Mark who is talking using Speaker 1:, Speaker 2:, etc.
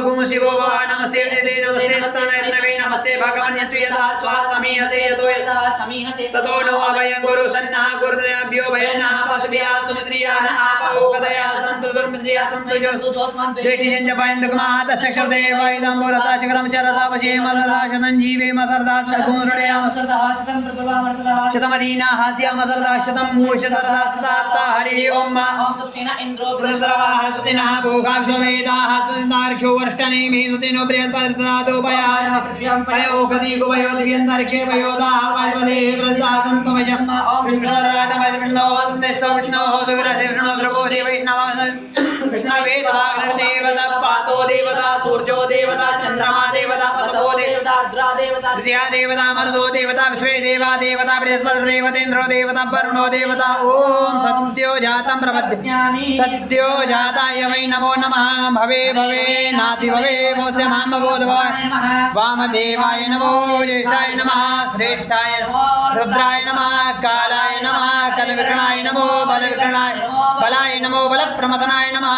Speaker 1: भगुं शिवो वा नमस्ते नमस्ते स्तनयत्नवे नमस्ते भगवन्यस्तु यदा स्वासमीहसे यतो यदा समीहसे ततो नो अभयं गुरु सन्नः गुरुभ्यो भयन्नः पशुभ्यः सुमित्रियाः आपो कदया सन्तु दुर्मित्रिया सन्तु दोस्मन् द्वेषिजं पयन्तकुमादशक्षुर्देव इदं पुरता चक्रं चरतापशे मददा शतं जीवे मदर्दा शकुंसृणयाम सरदा शतं प्रभवामर्सदा शतमदीना हास्याम सरदा शतं मूषसरदा सदात्ता हरि ओम स्वस्तिना इन्द्रो बृहस्पतिः स्वस्तिनः भोगाः सोमेदाः सुतार्क्ष्यो वर्ष्टनेमि सुतिनो बृहस्पतिर्ददातु पयाः पयोगति कुवयोदिव्यन्तरिक्षे पयोदाः वाजवदे प्रसादन्तु वशम् विष्णोः सुग्रहविष्णो द्रवो वैष्णवः विष्णवे देवता पातो देवता सूर्यो देवता चंद्रमा देवता पशवो देवता रुद्रा देवता द्वितीया देवता मरुदो देवता विश्वे देवा देवता बृहस्पति देवतेन्द्रो देवता वरुणो देवता ओम सद्यो जातं प्रपद्यामि सद्यो जाताय वै नमो नमः भवे भवे नाति भवे मोस्य मां बोधवाय वामदेवाय नमो ज्येष्ठाय नमः श्रेष्ठाय नमो रुद्राय नमः कालाय नमः कलविकरणाय नमो बलविकरणाय बलाय नमो बलप्रमथनाय नमः।